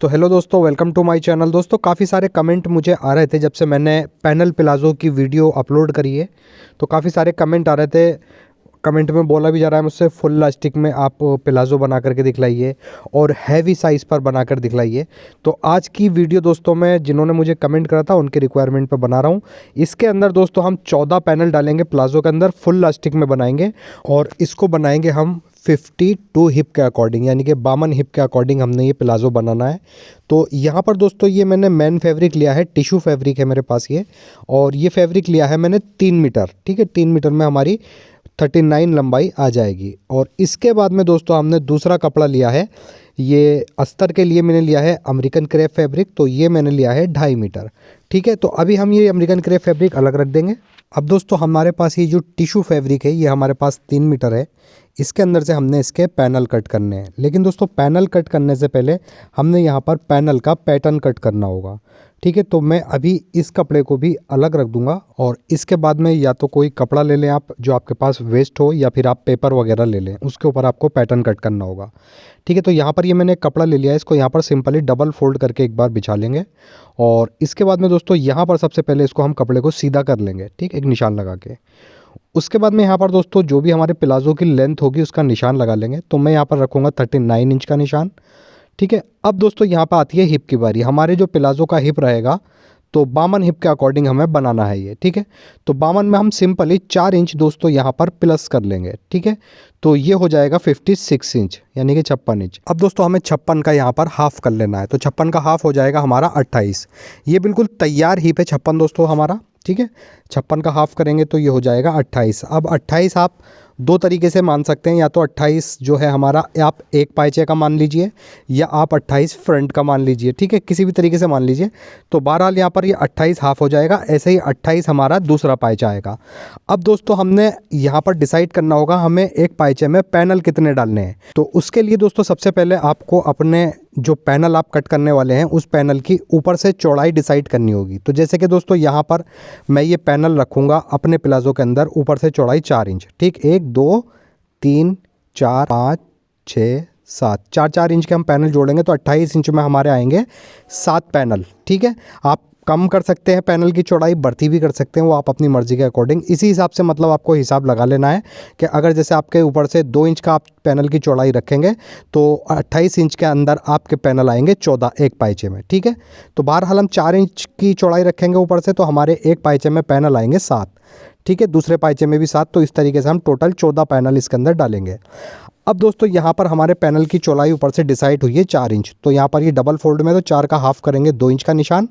तो हेलो दोस्तों, welcome to my channel. दोस्तों काफ़ी सारे कमेंट मुझे आ रहे थे जब से मैंने पैनल प्लाज़ो की वीडियो अपलोड करी है। तो काफ़ी सारे कमेंट आ रहे थे। कमेंट में बोला भी जा रहा है मुझसे फुल लास्टिक में आप प्लाज़ो बना करके दिखलाइए और हैवी साइज़ पर बना कर दिखलाइए। तो आज की वीडियो दोस्तों मैं जिन्होंने मुझे कमेंट करा था उनके रिक्वायरमेंट पर बना रहा हूँ। इसके अंदर दोस्तों हम 14 पैनल डालेंगे प्लाज़ो के अंदर, फुल लास्टिक में बनाएंगे और इसको बनाएंगे हम 52 हिप के अकॉर्डिंग, यानी कि 52 हिप के अकॉर्डिंग हमने ये प्लाज़ो बनाना है। तो यहाँ पर दोस्तों ये मैंने मैन फैब्रिक लिया है, टिश्यू फैब्रिक है मेरे पास ये, और ये फैब्रिक लिया है मैंने 3 मीटर। ठीक है, 3 मीटर में हमारी 39 लंबाई आ जाएगी। और इसके बाद में दोस्तों हमने दूसरा कपड़ा लिया है, ये अस्तर के लिए मैंने लिया है अमेरिकन क्रेप फैब्रिक, तो ये मैंने लिया है 2.5 मीटर। ठीक है, तो अभी हम ये अमेरिकन क्रेप फैब्रिक अलग रख देंगे। अब दोस्तों हमारे पास ये जो टिश्यू फैब्रिक है ये हमारे पास 3 मीटर है। इसके अंदर से हमने इसके पैनल कट करने हैं, लेकिन दोस्तों पैनल कट करने से पहले हमने यहाँ पर पैनल का पैटर्न कट करना होगा। ठीक है, तो मैं अभी इस कपड़े को भी अलग रख दूंगा और इसके बाद में या तो कोई कपड़ा ले लें आप जो आपके पास वेस्ट हो, या फिर आप पेपर वगैरह ले लें, उसके ऊपर आपको पैटर्न कट करना होगा। ठीक है, तो यहाँ पर ये मैंने कपड़ा ले लिया है, इसको यहाँ पर सिंपली डबल फोल्ड करके एक बार बिछा लेंगे और इसके बाद में दोस्तों यहाँ पर सबसे पहले इसको हम कपड़े को सीधा कर लेंगे। ठीक, एक निशान लगा के उसके बाद में यहाँ पर दोस्तों जो भी हमारे प्लाज़ो की लेंथ होगी उसका निशान लगा लेंगे। तो मैं यहाँ पर रखूँगा 39 इंच का निशान। ठीक है, अब दोस्तों यहाँ पर आती है हिप की बारी। हमारे जो प्लाज़ो का हिप रहेगा तो 52 हिप के अकॉर्डिंग हमें बनाना है ये। ठीक है, तो 52 में हम सिंपली 4 इंच दोस्तों यहाँ पर प्लस कर लेंगे। ठीक है, तो ये हो जाएगा 56 इंच, यानी कि 56 इंच। अब दोस्तों हमें 56 का यहाँ पर हाफ़ कर लेना है, तो 56 का हाफ़ हो जाएगा हमारा 28। ये बिल्कुल तैयार हिप है 56 दोस्तों हमारा। ठीक है, 56 का हाफ़ करेंगे तो ये हो जाएगा 28। अब 28 आप दो तरीके से मान सकते हैं, या तो 28 जो है हमारा आप एक पाइचे का मान लीजिए, या आप 28 फ्रंट का मान लीजिए। ठीक है, किसी भी तरीके से मान लीजिए। तो बहरहाल यहाँ पर ये 28 हाफ़ हो जाएगा, ऐसे ही 28 हमारा दूसरा पाइचा आएगा। अब दोस्तों हमने यहाँ पर डिसाइड करना होगा हमें एक पाइचे में पैनल कितने डालने हैं। तो उसके लिए दोस्तों सबसे पहले आपको अपने जो पैनल आप कट करने वाले हैं उस पैनल की ऊपर से चौड़ाई डिसाइड करनी होगी। तो जैसे कि दोस्तों यहाँ पर मैं ये पैनल रखूँगा अपने प्लाज़ो के अंदर, ऊपर से चौड़ाई 4 इंच। ठीक, 1 2 3 4 5 6 7, 4 इंच के हम पैनल जोड़ेंगे तो 28 इंच में हमारे आएंगे 7 पैनल। ठीक है, आप कम कर सकते हैं पैनल की चौड़ाई, बढ़ती भी कर सकते हैं, वो आप अपनी मर्ज़ी के अकॉर्डिंग। इसी हिसाब से मतलब आपको हिसाब लगा लेना है कि अगर जैसे आपके ऊपर से 2 इंच का आप पैनल की चौड़ाई रखेंगे तो 28 इंच के अंदर आपके पैनल आएंगे 14 एक पाइचे में। ठीक है, तो बहरहाल हम 4 इंच की चौड़ाई रखेंगे ऊपर से, तो हमारे एक पाइचे में पैनल आएंगे 7। ठीक है, दूसरे पाइचे में भी 7, तो इस तरीके से हम टोटल 14 पैनल इसके अंदर डालेंगे। अब दोस्तों यहाँ पर हमारे पैनल की चौड़ाई ऊपर से डिसाइड हुई है 4 इंच, तो यहाँ पर ये डबल फोल्ड में तो 4 का हाफ़ करेंगे 2 इंच का निशान,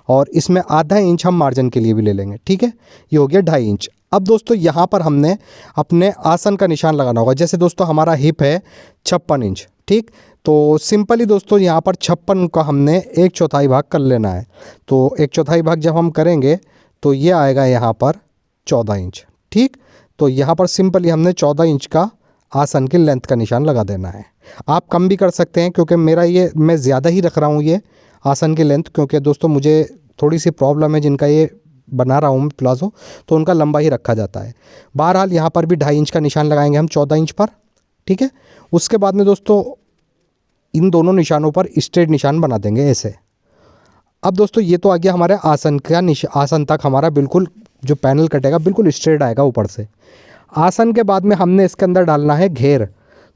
और इसमें आधा इंच हम मार्जिन के लिए भी ले लेंगे। ठीक है, ये हो गया 2.5 इंच। अब दोस्तों यहाँ पर हमने अपने आसन का निशान लगाना होगा। जैसे दोस्तों हमारा हिप है 56 इंच। ठीक, तो सिंपली दोस्तों यहाँ पर 56 का हमने 1/4 भाग कर लेना है। तो 1/4 भाग जब हम करेंगे तो ये आएगा यहाँ पर 14 इंच। ठीक, तो यहाँ पर सिंपली हमने 14 इंच का आसन की लेंथ का निशान लगा देना है। आप कम भी कर सकते हैं, क्योंकि मेरा ये मैं ज़्यादा ही रख रहा हूँ ये आसन की लेंथ, क्योंकि दोस्तों मुझे थोड़ी सी प्रॉब्लम है जिनका ये बना रहा हूँ मैं प्लाज़ो, तो उनका लंबा ही रखा जाता है। बहरहाल यहाँ पर भी 2.5 इंच का निशान लगाएंगे हम 14 इंच पर। ठीक है, उसके बाद में दोस्तों इन दोनों निशानों पर स्ट्रेट निशान बना देंगे ऐसे। अब दोस्तों ये तो आ गया हमारे आसन का आसन तक हमारा बिल्कुल जो पैनल कटेगा बिल्कुल स्ट्रेट आएगा ऊपर से। आसन के बाद में हमने इसके अंदर डालना है घेर।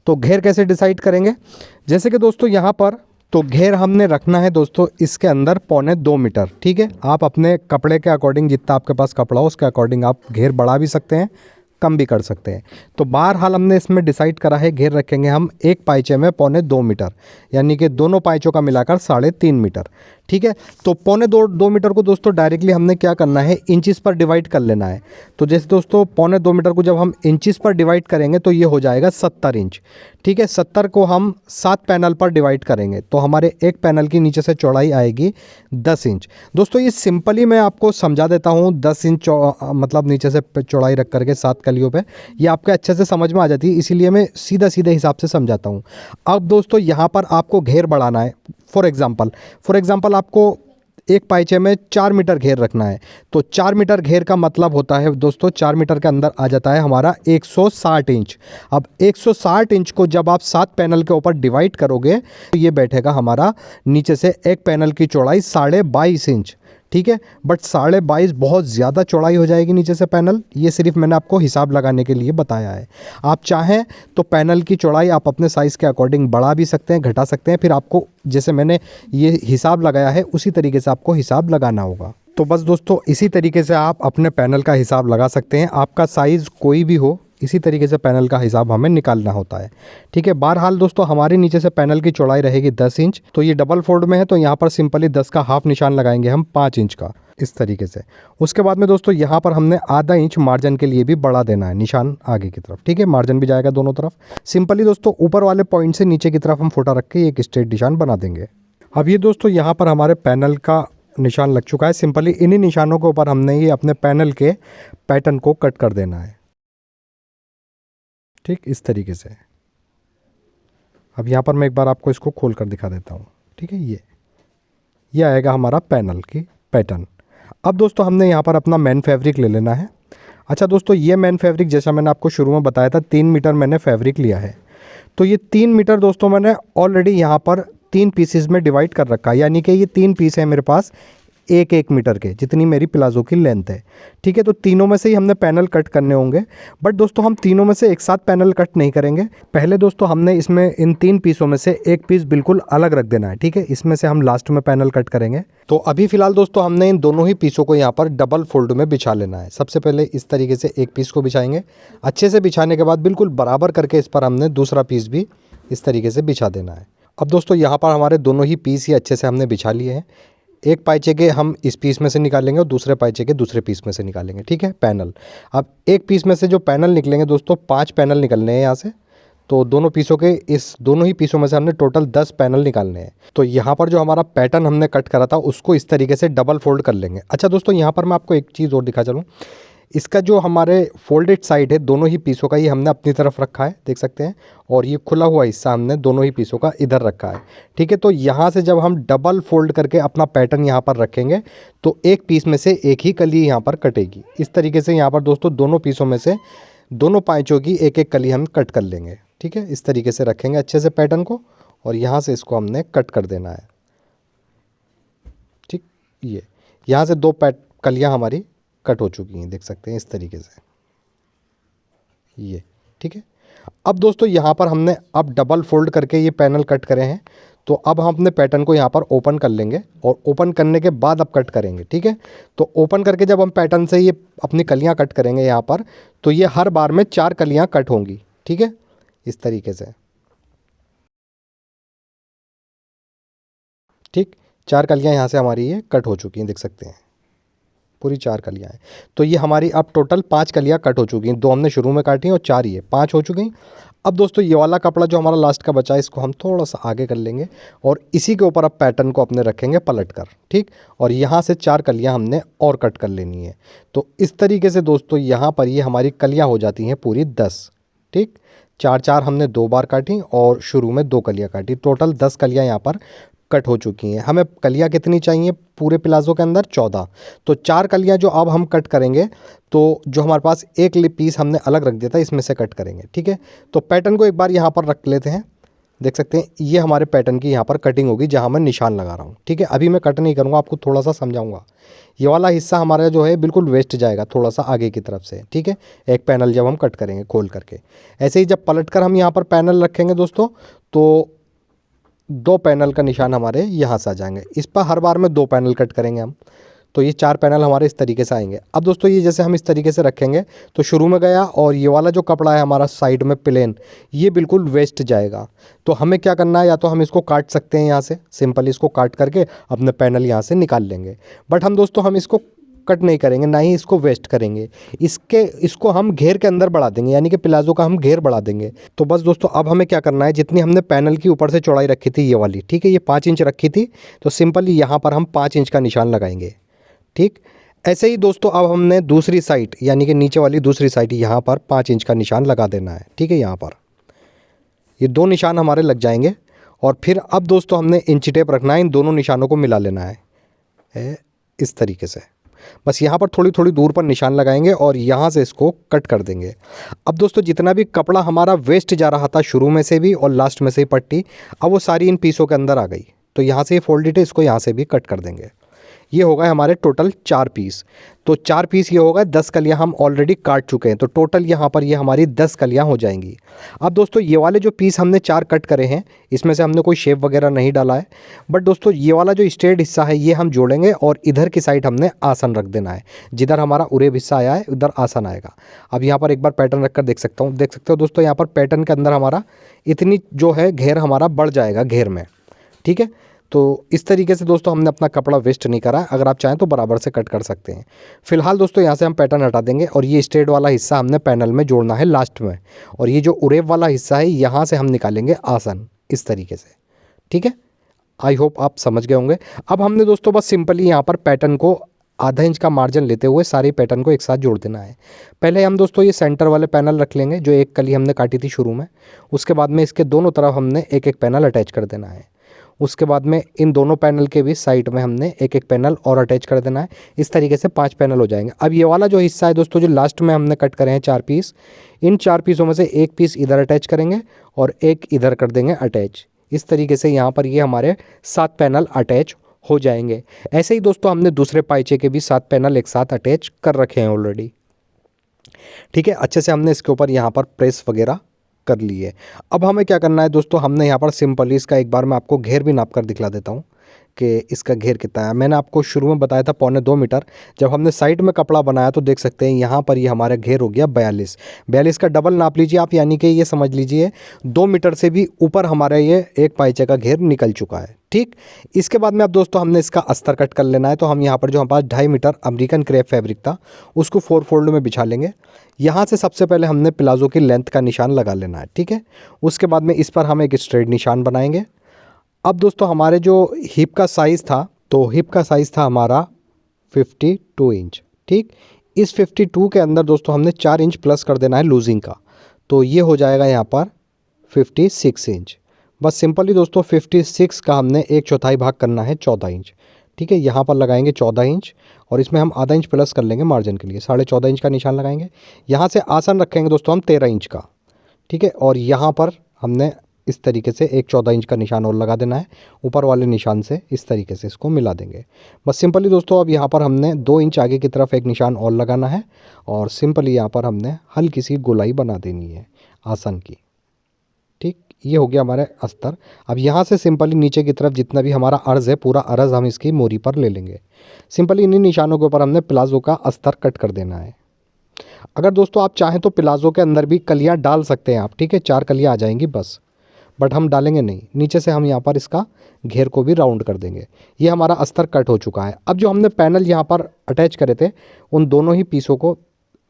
तो घेर कैसे डिसाइड करेंगे, जैसे कि दोस्तों यहाँ पर तो घेर हमने रखना है दोस्तों इसके अंदर 1.25 मीटर। ठीक है, आप अपने कपड़े के अकॉर्डिंग, जितना आपके पास कपड़ा हो उसके अकॉर्डिंग आप घेर बढ़ा भी सकते हैं, कम भी कर सकते हैं। तो बहरहाल हमने इसमें डिसाइड करा है घेर रखेंगे हम एक पाइचे में 1.25 मीटर, यानी कि दोनों पाइचों का मिलाकर 3.5 मीटर। ठीक है, तो 1.25 मीटर को दोस्तों डायरेक्टली हमने क्या करना है, इंचिस पर डिवाइड कर लेना है। तो जैसे दोस्तों 1.25 मीटर को जब हम इंचिस पर डिवाइड करेंगे तो ये हो जाएगा 70 इंच। ठीक है, 70 को हम 7 पैनल पर डिवाइड करेंगे तो हमारे एक पैनल की नीचे से चौड़ाई आएगी 10 इंच। दोस्तों ये सिंपली मैं आपको समझा देता हूँ, 10 इंच मतलब नीचे से चौड़ाई रख करके 7 कलियों पे, ये आपके अच्छे से समझ में आ जाती है, इसीलिए मैं सीधे हिसाब से समझाता हूँ। अब दोस्तों यहाँ पर आपको घेर बढ़ाना है। फॉर एग्ज़ाम्पल आपको एक पाइचे में 4 मीटर घेर रखना है। तो 4 मीटर घेर का मतलब होता है दोस्तों, 4 मीटर के अंदर आ जाता है हमारा 160 इंच। अब 160 इंच को जब आप 7 पैनल के ऊपर डिवाइड करोगे तो ये बैठेगा हमारा नीचे से एक पैनल की चौड़ाई 22.5 इंच। ठीक है, बट 22.5 बहुत ज़्यादा चौड़ाई हो जाएगी नीचे से पैनल। ये सिर्फ मैंने आपको हिसाब लगाने के लिए बताया है। आप चाहें तो पैनल की चौड़ाई आप अपने साइज़ के अकॉर्डिंग बढ़ा भी सकते हैं, घटा सकते हैं। फिर आपको जैसे मैंने ये हिसाब लगाया है उसी तरीके से आपको हिसाब लगाना होगा। तो बस दोस्तों इसी तरीके से आप अपने पैनल का हिसाब लगा सकते हैं। आपका साइज़ कोई भी हो, इसी तरीके से पैनल का हिसाब हमें निकालना होता है। ठीक है, बहरहाल दोस्तों हमारे नीचे से पैनल की चौड़ाई रहेगी 10 इंच। तो ये डबल फोल्ड में है तो यहाँ पर सिंपली 10 का हाफ निशान लगाएंगे हम 5 इंच का, इस तरीके से। उसके बाद में दोस्तों यहाँ पर हमने आधा इंच मार्जिन के लिए भी बढ़ा देना है निशान आगे की तरफ। ठीक है, मार्जिन भी जाएगा दोनों तरफ। सिंपली दोस्तों ऊपर वाले पॉइंट से नीचे की तरफ हम फोटा रख के एक स्ट्रेट निशान बना देंगे। अब ये दोस्तों यहाँ पर हमारे पैनल का निशान लग चुका है। सिंपली इन्हीं निशानों के ऊपर हमने ये अपने पैनल के पैटर्न को कट कर देना है। ठीक, इस तरीके से। अब यहाँ पर मैं एक बार आपको इसको खोल कर दिखा देता हूँ। ठीक है, ये आएगा हमारा पैनल की पैटर्न। अब दोस्तों हमने यहाँ पर अपना मेन फैब्रिक ले लेना है। अच्छा दोस्तों, ये मेन फैब्रिक जैसा मैंने आपको शुरू में बताया था 3 मीटर मैंने फैब्रिक लिया है। तो ये 3 मीटर दोस्तों मैंने ऑलरेडी यहाँ पर 3 पीसेस में डिवाइड कर रखा है, यानी कि ये 3 पीस है मेरे पास 1-1 मीटर के, जितनी मेरी प्लाज़ो की लेंथ है। ठीक है, तो तीनों में से ही हमने पैनल कट करने होंगे। बट दोस्तों हम तीनों में से एक साथ पैनल कट नहीं करेंगे। पहले दोस्तों हमने इसमें इन 3 पीसों में से एक पीस बिल्कुल अलग रख देना है। ठीक है, इसमें से हम लास्ट में पैनल कट करेंगे। तो अभी फ़िलहाल दोस्तों हमने इन दोनों ही पीसों को यहाँ पर डबल फोल्ड में बिछा लेना है। सबसे पहले इस तरीके से एक पीस को बिछाएंगे। अच्छे से बिछाने के बाद बिल्कुल बराबर करके इस पर हमने दूसरा पीस भी इस तरीके से बिछा देना है। अब दोस्तों यहाँ पर हमारे दोनों ही पीस ही अच्छे से हमने बिछा लिए हैं। एक पाइचे के हम इस पीस में से निकालेंगे और दूसरे पाइचे के दूसरे पीस में से निकालेंगे। ठीक है, पैनल। अब एक पीस में से जो पैनल निकलेंगे दोस्तों 5 पैनल निकलने हैं यहाँ से। तो दोनों पीसों के इस दोनों ही पीसों में से हमने टोटल 10 पैनल निकालने हैं। तो यहाँ पर जो हमारा पैटर्न हमने कट करा था उसको इस तरीके से डबल फोल्ड कर लेंगे। अच्छा दोस्तों, यहाँ पर मैं आपको एक चीज़ और दिखा चलूँ। इसका जो हमारे फोल्डेड साइड है दोनों ही पीसों का, ये हमने अपनी तरफ रखा है, देख सकते हैं। और ये खुला हुआ हिस्सा हमने दोनों ही पीसों का इधर रखा है। ठीक है, तो यहाँ से जब हम डबल फोल्ड करके अपना पैटर्न यहाँ पर रखेंगे तो एक पीस में से एक ही कली यहाँ पर कटेगी। इस तरीके से यहाँ पर दोस्तों दोनों पीसों में से दोनों पाइचों की एक एक कली हम कट कर लेंगे। ठीक है, इस तरीके से रखेंगे अच्छे से पैटर्न को और यहाँ से इसको हमने कट कर देना है। ठीक, ये यहाँ से 2 कलियाँ हमारी कट हो चुकी हैं, देख सकते हैं इस तरीके से ये। ठीक है, अब दोस्तों यहाँ पर हमने अब डबल फोल्ड करके ये पैनल कट करे हैं। तो अब हम अपने पैटर्न को यहाँ पर ओपन कर लेंगे और ओपन करने के बाद अब कट करेंगे। ठीक है, तो ओपन करके जब हम पैटर्न से ये अपनी कलियाँ कट करेंगे यहाँ पर, तो ये हर बार में 4 कलियाँ कट होंगी। ठीक है, इस तरीके से। ठीक, 4 कलियाँ यहाँ से हमारी ये कट हो चुकी हैं, देख सकते हैं पूरी 4 कलियाँ हैं। तो ये हमारी अब टोटल 5 कलियाँ कट हो चुकी हैं। 2 हमने शुरू में काटी हैं और 4 ये 5 हो चुकी हैं। अब दोस्तों ये वाला कपड़ा जो हमारा लास्ट का बचा है इसको हम थोड़ा सा आगे कर लेंगे और इसी के ऊपर अब पैटर्न को अपने रखेंगे पलट कर। ठीक, और यहाँ से 4 कलियाँ हमने और कट कर लेनी है। तो इस तरीके से दोस्तों यहाँ पर ये हमारी कलियाँ हो जाती हैं पूरी 10। ठीक, 4 हमने 2 बार काटी और शुरू में 2 कलियाँ काटी। टोटल 10 कलियाँ यहाँ पर कट हो चुकी हैं। हमें कलियाँ कितनी चाहिए पूरे प्लाज़ो के अंदर? 14। तो 4 कलियाँ जो अब हम कट करेंगे तो जो हमारे पास एक पीस हमने अलग रख दिया था इसमें से कट करेंगे। ठीक है, तो पैटर्न को एक बार यहाँ पर रख लेते हैं। देख सकते हैं ये हमारे पैटर्न की यहाँ पर कटिंग होगी जहाँ मैं निशान लगा रहा हूँ। ठीक है, अभी मैं कट नहीं करूँगा, आपको थोड़ा सा समझाऊँगा। ये वाला हिस्सा हमारा जो है बिल्कुल वेस्ट जाएगा थोड़ा सा आगे की तरफ से। ठीक है, एक पैनल जब हम कट करेंगे खोल करके, ऐसे ही जब पलट कर हम यहाँ पर पैनल रखेंगे दोस्तों तो 2 पैनल का निशान हमारे यहाँ से आ जाएंगे। इस पर हर बार में 2 पैनल कट करेंगे हम, तो ये 4 पैनल हमारे इस तरीके से आएंगे। अब दोस्तों ये जैसे हम इस तरीके से रखेंगे तो शुरू में गया और ये वाला जो कपड़ा है हमारा साइड में प्लेन, ये बिल्कुल वेस्ट जाएगा। तो हमें क्या करना है, या तो हम इसको काट सकते हैं यहाँ से, सिंपल इसको काट करके अपने पैनल यहाँ से निकाल लेंगे। बट हम दोस्तों हम इसको कट नहीं करेंगे, ना ही इसको वेस्ट करेंगे। इसको हम घेर के अंदर बढ़ा देंगे, यानी कि प्लाज़ो का हम घेर बढ़ा देंगे। तो बस दोस्तों अब हमें क्या करना है, जितनी हमने पैनल की ऊपर से चौड़ाई रखी थी ये वाली, ठीक है, ये 5 इंच रखी थी, तो सिंपली यहाँ पर हम 5 इंच का निशान लगाएंगे। ठीक, ऐसे ही दोस्तों अब हमने दूसरी साइड यानी कि नीचे वाली दूसरी साइड यहाँ पर 5 इंच का निशान लगा देना है। ठीक है, यहाँ पर ये 2 निशान हमारे लग जाएंगे। और फिर अब दोस्तों हमने इंची टेप रखना है, इन दोनों निशानों को मिला लेना है। इस तरीके से। बस यहाँ पर थोड़ी थोड़ी दूर पर निशान लगाएंगे और यहाँ से इसको कट कर देंगे। अब दोस्तों जितना भी कपड़ा हमारा वेस्ट जा रहा था शुरू में से भी और लास्ट में से ही पट्टी, अब वो सारी इन पीसों के अंदर आ गई। तो यहाँ से ये फोल्डेड है, इसको यहाँ से भी कट कर देंगे। ये हो गए हमारे टोटल 4 पीस। तो 4 पीस ये हो गए, 10 कलियाँ हम ऑलरेडी काट चुके हैं। तो टोटल यहाँ पर ये हमारी 10 कलियाँ हो जाएंगी। अब दोस्तों ये वाले जो पीस हमने 4 कट करे हैं, इसमें से हमने कोई शेप वगैरह नहीं डाला है, बट दोस्तों ये वाला जो स्ट्रेट हिस्सा है ये हम जोड़ेंगे और इधर की साइड हमने आसन रख देना है। जिधर हमारा उरेब हिस्सा आया है उधर आसन आएगा। अब यहाँ पर एक बार पैटर्न रख कर देख सकता हूँ, देख सकते हो दोस्तों यहाँ पर पैटर्न के अंदर हमारा इतनी जो है घेर हमारा बढ़ जाएगा घेर में। ठीक है, तो इस तरीके से दोस्तों हमने अपना कपड़ा वेस्ट नहीं करा। अगर आप चाहें तो बराबर से कट कर सकते हैं। फिलहाल दोस्तों यहाँ से हम पैटर्न हटा देंगे और ये स्ट्रेट वाला हिस्सा हमने पैनल में जोड़ना है लास्ट में, और ये जो उरेब वाला हिस्सा है यहाँ से हम निकालेंगे आसन इस तरीके से। ठीक है, आई होप आप समझ गए होंगे। अब हमने दोस्तों बस सिंपली यहाँ पर पैटर्न को आधा इंच का मार्जिन लेते हुए सारे पैटर्न को एक साथ जोड़ देना है। पहले हम दोस्तों ये सेंटर वाले पैनल रख लेंगे जो एक कली हमने काटी थी शुरू में। उसके बाद में इसके दोनों तरफ हमने एक एक पैनल अटैच कर देना है। उसके बाद में इन दोनों पैनल के भी साइड में हमने एक एक पैनल और अटैच कर देना है। इस तरीके से 5 पैनल हो जाएंगे। अब ये वाला जो हिस्सा है दोस्तों जो लास्ट में हमने कट करे हैं 4 पीस, इन 4 पीसों में से एक पीस इधर अटैच करेंगे और एक इधर कर देंगे अटैच। इस तरीके से यहाँ पर ये हमारे 7 पैनल अटैच हो जाएंगे। ऐसे ही दोस्तों हमने दूसरे पाइचे के भी 7 पैनल एक साथ अटैच कर रखे हैं ऑलरेडी। ठीक है, अच्छे से हमने इसके ऊपर यहाँ पर प्रेस वगैरह कर लिए। अब हमें क्या करना है दोस्तों, हमने यहाँ पर सिंपली इसका एक बार मैं आपको घेर भी नाप कर दिखला देता हूँ कि इसका घेर कितना है। मैंने आपको शुरू में बताया था 1.25 मीटर। जब हमने साइड में कपड़ा बनाया तो देख सकते हैं यहाँ पर ये हमारा घेर हो गया 42 का डबल नाप लीजिए आप, यानी कि ये समझ लीजिए 2 मीटर से भी ऊपर हमारा ये एक पाइचे का घेर निकल चुका है। ठीक, इसके बाद में अब दोस्तों हमने इसका अस्तर कट कर लेना है। तो हम यहाँ पर जो हमारे पास 2.5 मीटर अमेरिकन क्रेप फैब्रिक था उसको 4 फोल्ड में बिछा लेंगे। यहाँ से सबसे पहले हमने प्लाजो की लेंथ का निशान लगा लेना है। ठीक है, उसके बाद में इस पर हम एक स्ट्रेट निशान बनाएंगे। अब दोस्तों हमारे जो हिप का साइज़ था, तो हिप का साइज़ था हमारा 52 इंच। ठीक, इस 52 के अंदर दोस्तों हमने 4 इंच प्लस कर देना है लूजिंग का, तो ये हो जाएगा यहाँ पर 56 इंच। बस सिंपली दोस्तों 56 का हमने 1/4 भाग करना है 14 इंच। ठीक है, यहाँ पर लगाएंगे 14 इंच और इसमें हम आधा इंच प्लस कर लेंगे मार्जिन के लिए, 14.5 इंच का निशान लगाएंगे। यहाँ से आसन रखेंगे दोस्तों हम 13 इंच का। ठीक है, और यहाँ पर हमने इस तरीके से एक 14 इंच का निशान और लगा देना है। ऊपर वाले निशान से इस तरीके से इसको मिला देंगे। बस सिंपली दोस्तों अब यहाँ पर हमने 2 इंच आगे की तरफ एक निशान और लगाना है और सिंपली यहाँ पर हमने हल्की सी गोलाई बना देनी है आसन की। ठीक, ये हो गया हमारे अस्तर। अब यहाँ से सिंपली नीचे की तरफ जितना भी हमारा अर्ज़ है पूरा अर्ज़ हम इसकी मोरी पर ले लेंगे। सिंपली इन्हीं निशानों के ऊपर हमने प्लाजो का अस्तर कट कर देना है। अगर दोस्तों आप चाहें तो प्लाजो के अंदर भी कलियाँ डाल सकते हैं आप। ठीक है, 4 कलियाँ आ जाएंगी बस, बट हम डालेंगे नहीं। नीचे से हम यहाँ पर इसका घेर को भी राउंड कर देंगे। ये हमारा अस्तर कट हो चुका है। अब जो हमने पैनल यहाँ पर अटैच करे थे उन दोनों ही पीसों को,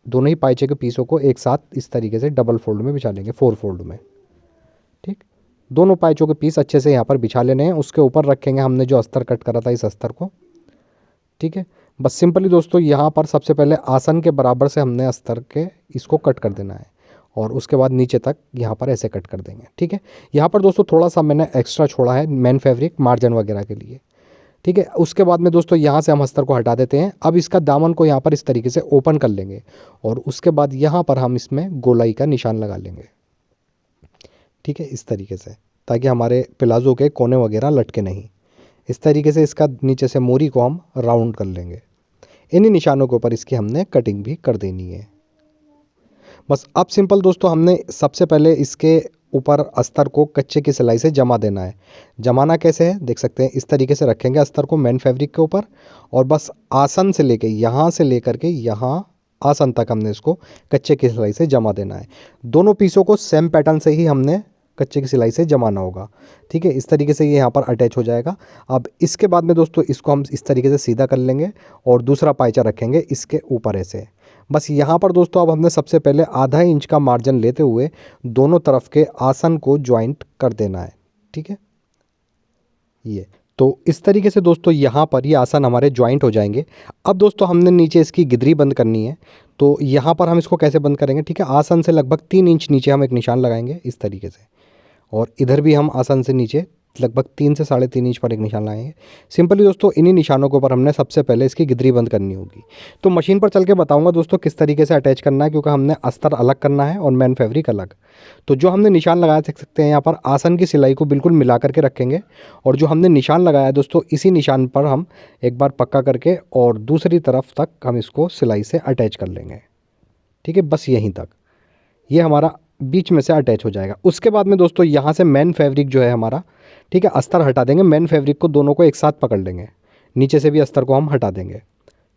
दोनों ही पाइचे के पीसों को एक साथ इस तरीके से डबल फोल्ड में बिछा लेंगे, 4 फोल्ड में। ठीक, दोनों पाइचों के पीस अच्छे से यहाँ पर बिछा लेने हैं। उसके ऊपर रखेंगे हमने जो अस्तर कट करा था इस अस्तर को। ठीक है, बस सिंपली दोस्तों यहाँ पर सबसे पहले आसन के बराबर से हमने अस्तर के इसको कट कर देना है और उसके बाद नीचे तक यहाँ पर ऐसे कट कर देंगे। ठीक है, यहाँ पर दोस्तों थोड़ा सा मैंने एक्स्ट्रा छोड़ा है मैन फैब्रिक मार्जिन वगैरह के लिए। ठीक है, उसके बाद में दोस्तों यहाँ से हम अस्तर को हटा देते हैं। अब इसका दामन को यहाँ पर इस तरीके से ओपन कर लेंगे और उसके बाद यहाँ पर हम इसमें गोलाई का निशान लगा लेंगे। ठीक है, इस तरीके से, ताकि हमारे प्लाजो के कोने वगैरह लटके नहीं। इस तरीके से इसका नीचे से मोरी को हम राउंड कर लेंगे। इन्हीं निशानों के ऊपर इसकी हमने कटिंग भी कर देनी है। बस अब सिंपल दोस्तों हमने सबसे पहले इसके ऊपर अस्तर को कच्चे की सिलाई से जमा देना है। जमाना कैसे है देख सकते हैं, इस तरीके से रखेंगे अस्तर को मैन फैब्रिक के ऊपर और बस आसन से लेके यहाँ से लेकर के यहाँ आसन तक हमने इसको कच्चे की सिलाई से जमा देना है। दोनों पीसों को सेम पैटर्न से ही हमने कच्चे की सिलाई से जमाना होगा। ठीक है, इस तरीके से ये यहाँ पर अटैच हो जाएगा। अब इसके बाद में दोस्तों इसको हम इस तरीके से सीधा कर लेंगे और दूसरा पाइचा रखेंगे इसके ऊपर ऐसे। बस यहाँ पर दोस्तों अब हमने सबसे पहले आधा इंच का मार्जिन लेते हुए दोनों तरफ के आसन को ज्वाइंट कर देना है। ठीक है, ये तो इस तरीके से दोस्तों यहाँ पर ये आसन हमारे ज्वाइंट हो जाएंगे। अब दोस्तों हमने नीचे इसकी गिदरी बंद करनी है, तो यहाँ पर हम इसको कैसे बंद करेंगे। ठीक है, आसन से लगभग 3 इंच नीचे हम एक निशान लगाएंगे इस तरीके से और इधर भी हम आसन से नीचे लगभग 3 से 3.5 इंच पर एक निशान लगाएंगे। सिंपली दोस्तों इन्हीं निशानों के ऊपर हमने सबसे पहले इसकी गिदरी बंद करनी होगी। तो मशीन पर चल के बताऊंगा दोस्तों किस तरीके से अटैच करना है, क्योंकि हमने अस्तर अलग करना है और मेन फैब्रिक अलग। तो जो हमने निशान लगाया देख सकते हैं यहाँ पर आसन की सिलाई को बिल्कुल मिला करके रखेंगे, और जो हमने निशान लगाया दोस्तों इसी निशान पर हम एक बार पक्का करके और दूसरी तरफ तक हम इसको सिलाई से अटैच कर लेंगे। ठीक है, बस यहीं तक ये हमारा बीच में से अटैच हो जाएगा। उसके बाद में दोस्तों यहाँ से मेन फैब्रिक जो है हमारा, ठीक है, अस्तर हटा देंगे। मेन फैब्रिक को दोनों को एक साथ पकड़ लेंगे, नीचे से भी अस्तर को हम हटा देंगे।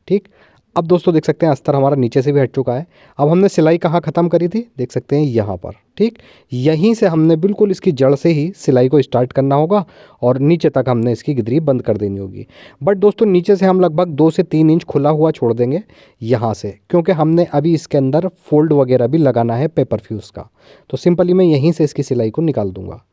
ठीक, अब दोस्तों देख सकते हैं अस्तर हमारा नीचे से भी हट चुका है। अब हमने सिलाई कहाँ ख़त्म करी थी, देख सकते हैं यहाँ पर। ठीक, यहीं से हमने बिल्कुल इसकी जड़ से ही सिलाई को स्टार्ट करना होगा और नीचे तक हमने इसकी गिदरी बंद कर देनी होगी। बट दोस्तों नीचे से हम लगभग 2 से 3 इंच खुला हुआ छोड़ देंगे यहाँ से, क्योंकि हमने अभी इसके अंदर फोल्ड वगैरह भी लगाना है पेपर फ्यूज़ का। तो सिंपली मैं यहीं से इसकी सिलाई को निकाल दूँगा।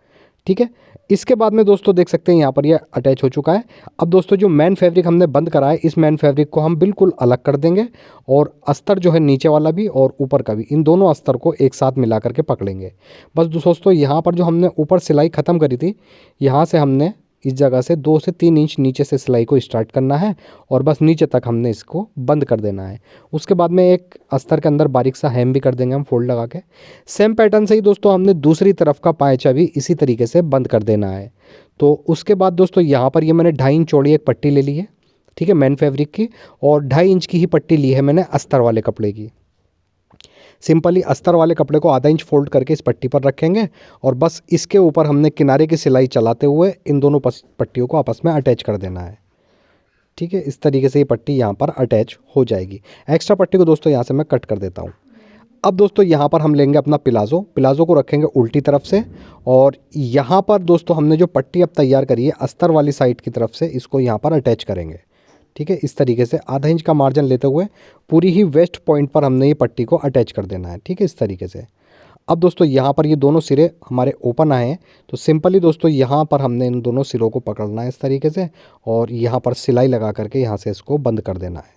ठीक है, इसके बाद में दोस्तों देख सकते हैं यहाँ पर ये अटैच हो चुका है। अब दोस्तों जो मेन फैब्रिक हमने बंद करा है, इस मेन फैब्रिक को हम बिल्कुल अलग कर देंगे और अस्तर जो है नीचे वाला भी और ऊपर का भी, इन दोनों अस्तर को एक साथ मिला करके पकड़ेंगे। बस दोस्तों यहाँ पर जो हमने ऊपर सिलाई ख़त्म करी थी, यहाँ से हमने इस जगह से 2 से 3 इंच नीचे से सिलाई को स्टार्ट करना है और बस नीचे तक हमने इसको बंद कर देना है। उसके बाद में एक अस्तर के अंदर बारीक सा हेम भी कर देंगे हम फोल्ड लगा के। सेम पैटर्न से ही दोस्तों हमने दूसरी तरफ का पायचा भी इसी तरीके से बंद कर देना है। तो उसके बाद दोस्तों यहाँ पर ये मैंने 2.5 इंच चौड़ी एक पट्टी ले ली है, ठीक है, मेन फैब्रिक की, और 2.5 इंच की ही पट्टी ली है मैंने अस्तर वाले कपड़े की। सिंपली अस्तर वाले कपड़े को आधा इंच फोल्ड करके इस पट्टी पर रखेंगे और बस इसके ऊपर हमने किनारे की सिलाई चलाते हुए इन दोनों पट्टियों को आपस में अटैच कर देना है। ठीक है, इस तरीके से ये पट्टी यहाँ पर अटैच हो जाएगी। एक्स्ट्रा पट्टी को दोस्तों यहाँ से मैं कट कर देता हूँ। अब दोस्तों यहाँ पर हम लेंगे अपना प्लाज़ो को रखेंगे उल्टी तरफ से, और यहाँ पर दोस्तों हमने जो पट्टी अब तैयार करी है अस्तर वाली साइड की तरफ से, इसको यहाँ पर अटैच करेंगे। ठीक है, इस तरीके से आधा इंच का मार्जिन लेते हुए पूरी ही वेस्ट पॉइंट पर हमने ये पट्टी को अटैच कर देना है। ठीक है, इस तरीके से। अब दोस्तों यहाँ पर ये दोनों सिरे हमारे ओपन आए हैं, तो सिंपली दोस्तों यहाँ पर हमने इन दोनों सिरों को पकड़ना है इस तरीके से और यहाँ पर सिलाई लगा करके यहाँ से इसको बंद कर देना है।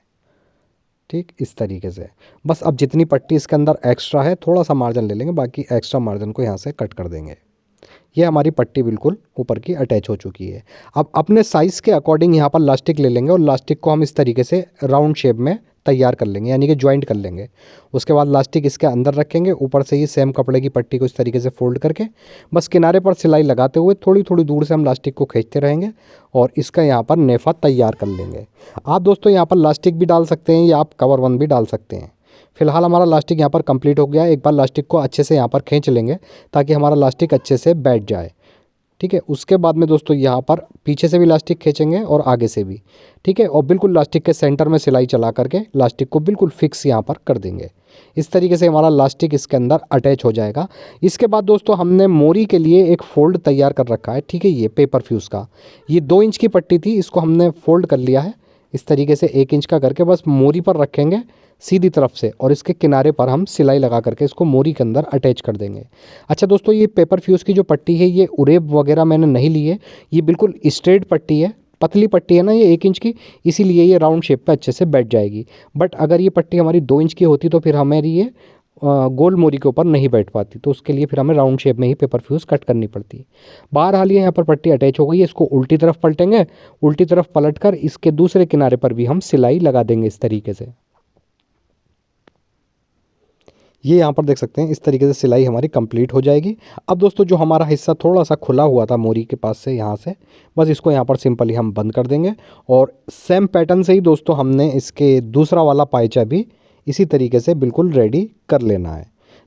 ठीक, इस तरीके से। बस अब जितनी पट्टी इसके अंदर एक्स्ट्रा है थोड़ा सा मार्जिन ले लेंगे, बाकी एक्स्ट्रा मार्जिन को यहाँ से कट कर देंगे। ये हमारी पट्टी बिल्कुल ऊपर की अटैच हो चुकी है। अब अपने साइज़ के अकॉर्डिंग यहाँ पर लास्टिक ले लेंगे और लास्टिक को हम इस तरीके से राउंड शेप में तैयार कर लेंगे, यानी कि ज्वाइंट कर लेंगे। उसके बाद लास्टिक इसके अंदर रखेंगे, ऊपर से ही सेम कपड़े की पट्टी को इस तरीके से फोल्ड करके बस किनारे पर सिलाई लगाते हुए थोड़ी थोड़ी दूर से हम लास्टिक को खींचते रहेंगे और इसका यहाँ पर नेफा तैयार कर लेंगे। आप दोस्तों यहाँ पर लास्टिक भी डाल सकते हैं या आप कवर वन भी डाल सकते हैं। फिलहाल हमारा लास्टिक यहाँ पर कंप्लीट हो गया है। एक बार लास्टिक को अच्छे से यहाँ पर खींच लेंगे ताकि हमारा लास्टिक अच्छे से बैठ जाए। ठीक है, उसके बाद में दोस्तों यहाँ पर पीछे से भी लास्टिक खींचेंगे और आगे से भी। ठीक है, और बिल्कुल लास्टिक के सेंटर में सिलाई चला करके लास्टिक को बिल्कुल फिक्स यहाँ पर कर देंगे। इस तरीके से हमारा लास्टिक इसके अंदर अटैच हो जाएगा। इसके बाद दोस्तों हमने मोरी के लिए एक फ़ोल्ड तैयार कर रखा है। ठीक है, ये पेपर फ्यूज़ का ये 2 इंच की पट्टी थी, इसको हमने फ़ोल्ड कर लिया है इस तरीके से 1 इंच का करके बस मोरी पर रखेंगे सीधी तरफ से और इसके किनारे पर हम सिलाई लगा करके इसको मोरी के अंदर अटैच कर देंगे। अच्छा दोस्तों, ये पेपर फ्यूज़ की जो पट्टी है ये उरेब वगैरह मैंने नहीं ली है, ये बिल्कुल स्ट्रेट पट्टी है, पतली पट्टी है ना ये 1 इंच की, इसीलिए ये राउंड शेप पे अच्छे से बैठ जाएगी। बट अगर ये पट्टी हमारी 2 इंच की होती तो फिर हमारी ये गोल मोरी के ऊपर नहीं बैठ पाती, तो उसके लिए फिर हमें राउंड शेप में ही पेपर फ्यूज़ कट करनी पड़ती है। बहरहाल ये यहाँ पर पट्टी अटैच हो गई है, इसको उल्टी तरफ पलटेंगे, उल्टी तरफ पलट कर इसके दूसरे किनारे पर भी हम सिलाई लगा देंगे इस तरीके से। ये यहाँ पर देख सकते हैं इस तरीके से सिलाई हमारी कंप्लीट हो जाएगी। अब दोस्तों जो हमारा हिस्सा थोड़ा सा खुला हुआ था मोरी के पास से, यहाँ से बस इसको यहाँ पर सिंपली हम बंद कर देंगे और सेम पैटर्न से ही दोस्तों हमने इसके दूसरा वाला पायचा भी इसी तरीके से बिल्कुल रेडी कर लेना है।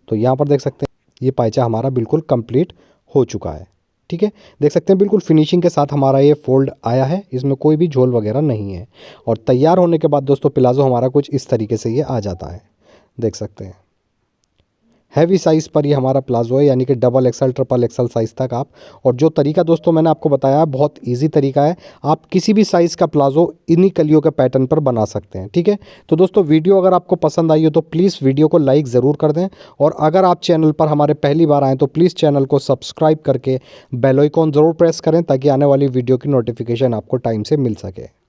तो यहाँ पर देख सकते हैं ये पायचा हमारा बिल्कुल कंप्लीट हो चुका है। ठीक है, देख सकते हैं बिल्कुल फिनिशिंग के साथ हमारा ये फोल्ड आया है, इसमें कोई भी झोल वगैरह नहीं है। और तैयार होने के बाद दोस्तों प्लाज़ो हमारा कुछ इस तरीके से ये आ जाता है, देख सकते हैं। हैवी साइज़ पर ये हमारा प्लाज़ो है, यानी कि double axle triple XL size तक आप, और जो तरीका दोस्तों मैंने आपको बताया बहुत इजी तरीका है, आप किसी भी साइज़ का प्लाज़ो इन्हीं कलियों के पैटर्न पर बना सकते हैं। ठीक है, तो दोस्तों वीडियो अगर आपको पसंद आई हो तो प्लीज़ वीडियो को लाइक ज़रूर कर दें, और अगर आप चैनल पर हमारे पहली बार आएँ तो प्लीज़ चैनल को सब्सक्राइब करके बेल आइकॉन ज़रूर प्रेस करें ताकि आने वाली वीडियो की नोटिफिकेशन आपको टाइम से मिल सके।